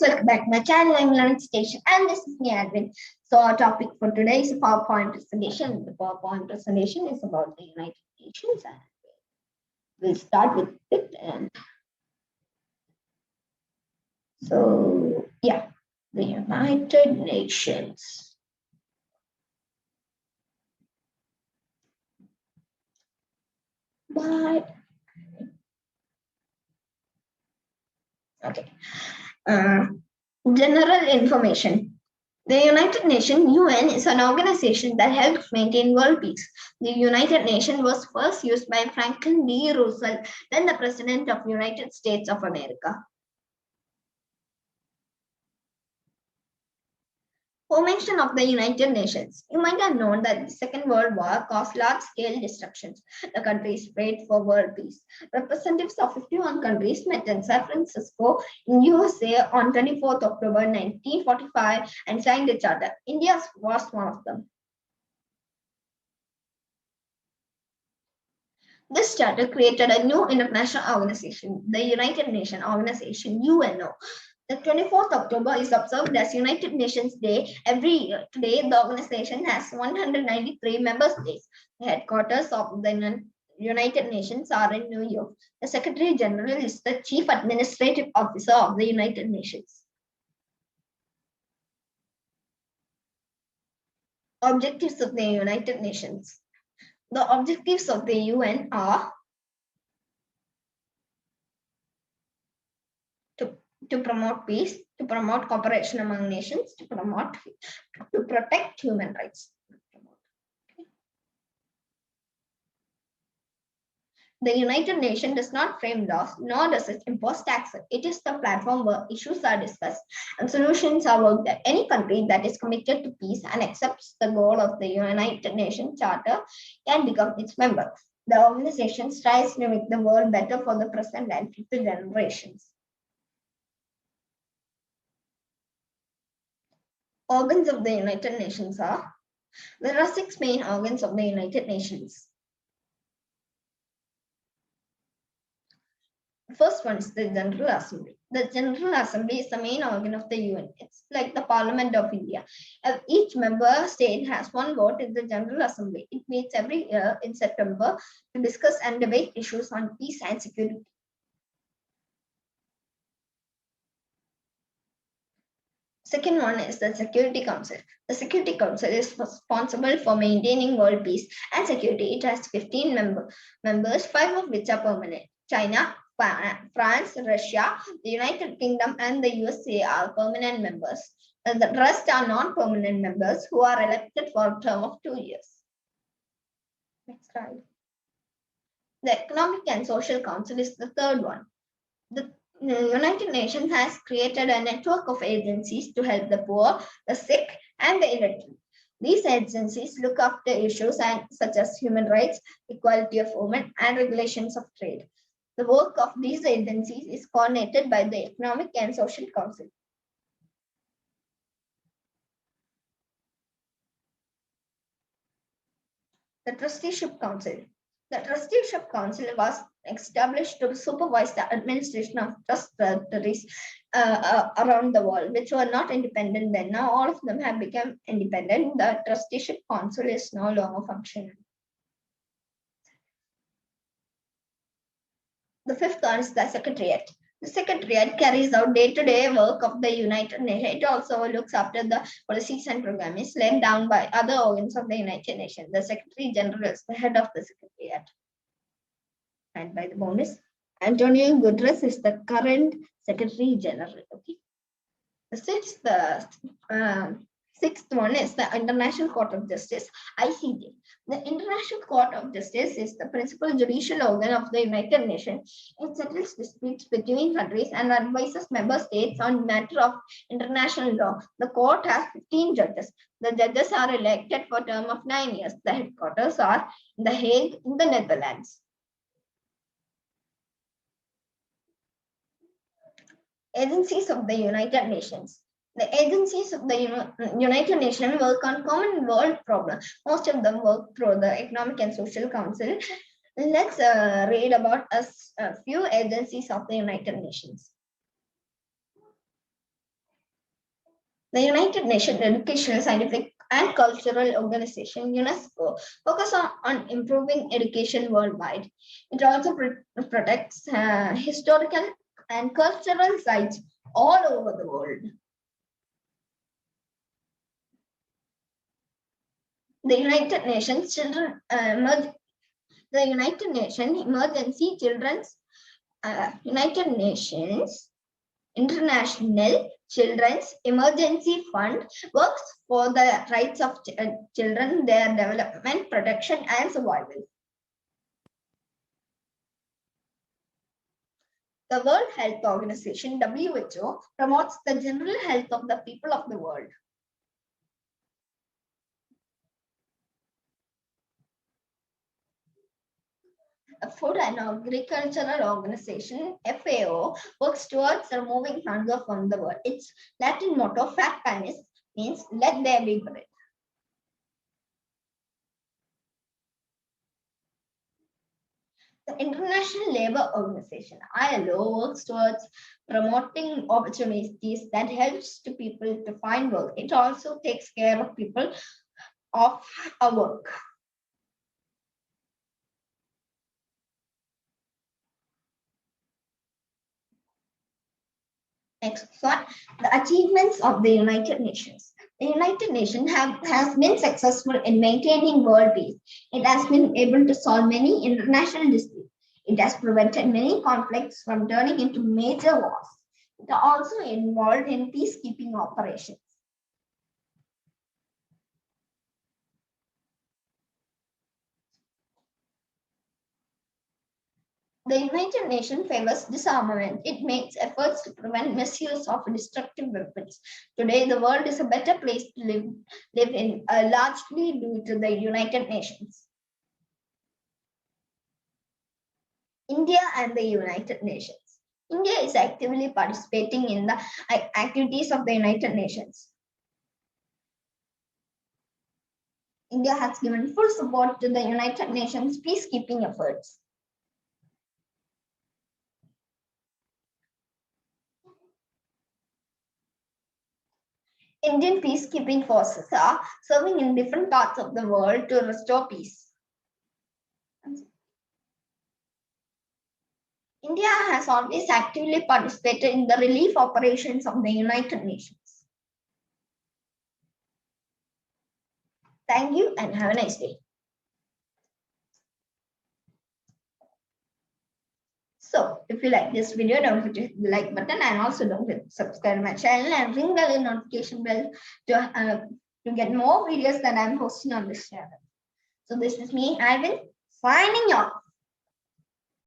friends, welcome back to my channel. I'm Learning Station and this is me Advin. So our topic for today is a PowerPoint presentation. The PowerPoint presentation is about the United Nations and we'll start with it. And so yeah, the United Nations. But okay. General information. The United Nations (UN) is an organization that helps maintain world peace. The United Nations was first used by Franklin D. Roosevelt, then the President of the United States of America. Formation of the United Nations. You might have known that the Second World War caused large-scale destructions. The countries prayed for world peace. Representatives of 51 countries met in San Francisco in USA on 24th October 1945 and signed a charter. India was one of them. This charter created a new international organization, the United Nations Organization, UNO. The 24th October is observed as United Nations Day every year. Today, the organization has 193 member states. The headquarters of the United Nations are in New York. The Secretary General is the Chief Administrative Officer of the United Nations. Objectives of the United Nations. The objectives of the UN are to promote peace, to promote cooperation among nations, to protect human rights. The United Nations does not frame laws, nor does it impose taxes. It is the platform where issues are discussed and solutions are worked at. Any country that is committed to peace and accepts the goal of the United Nations Charter can become its member. The organization strives to make the world better for the present and future generations. Organs of the United Nations are, there are 6 main organs of the United Nations. The first one is the General Assembly. The General Assembly is the main organ of the UN. It's like the Parliament of India. Each member state has one vote in the General Assembly. It meets every year in September to discuss and debate issues on peace and security. Second one is the Security Council. The Security Council is responsible for maintaining world peace and security. It has 15 members, 5 of which are permanent. China, France, Russia, the United Kingdom, and the USA are permanent members. The rest are non-permanent members who are elected for a term of 2 years. Next slide. The Economic and Social Council is the third one. The United Nations has created a network of agencies to help the poor, the sick, and the illiterate. These agencies look after issues such as human rights, equality of women, and regulations of trade. The work of these agencies is coordinated by the Economic and Social Council. The Trusteeship Council. The Trusteeship Council was established to supervise the administration of trust territories around the world, which were not independent then. Now all of them have become independent. The Trusteeship Council is no longer functional. The fifth one is the Secretariat. The Secretariat carries out day-to-day work of the United Nations. It also looks after the policies and programs laid down by other organs of the United Nations. The Secretary General is the head of the Secretariat. And by the bonus, Antonio Guterres is the current Secretary General. Okay. The sixth one is the International Court of Justice, ICJ. The International Court of Justice is the principal judicial organ of the United Nations. It settles disputes between countries and advises member states on matters of international law. The court has 15 judges. The judges are elected for a term of 9 years. The headquarters are in The Hague in the Netherlands. Agencies of the United Nations. The agencies of the United Nations work on common world problems. Most of them work through the Economic and Social Council. Let's read about a few agencies of the United Nations. The United Nations Educational, Scientific and Cultural Organization, UNESCO, focuses on improving education worldwide. It also protects historical and cultural sites all over the world. The United Nations Children the United Nations Emergency Children's United Nations International Children's Emergency Fund works for the rights of children, their development, protection, and survival. The World Health Organization, WHO, promotes the general health of the people of the world. The Food and Agricultural Organization, FAO, works towards removing hunger from the world. Its Latin motto, Fat Panis, means let there be bread. The International Labour Organization, ILO, works towards promoting opportunities that helps to people to find work. It also takes care of people of a work. Next one, the achievements of the United Nations. The United Nations has been successful in maintaining world peace. It has been able to solve many international disputes. It has prevented many conflicts from turning into major wars. It is also involved in peacekeeping operations. The United Nations favors disarmament. It makes efforts to prevent misuse of destructive weapons. Today, the world is a better place to live in, largely due to the United Nations. India and the United Nations. India is actively participating in the activities of the United Nations. India has given full support to the United Nations peacekeeping efforts. Indian peacekeeping forces are serving in different parts of the world to restore peace. India has always actively participated in the relief operations of the United Nations. Thank you and have a nice day. So, if you like this video, don't forget to hit the like button and also don't forget to subscribe to my channel and ring the notification bell to get more videos that I'm posting on this channel. So, this is me, Ivan, signing off.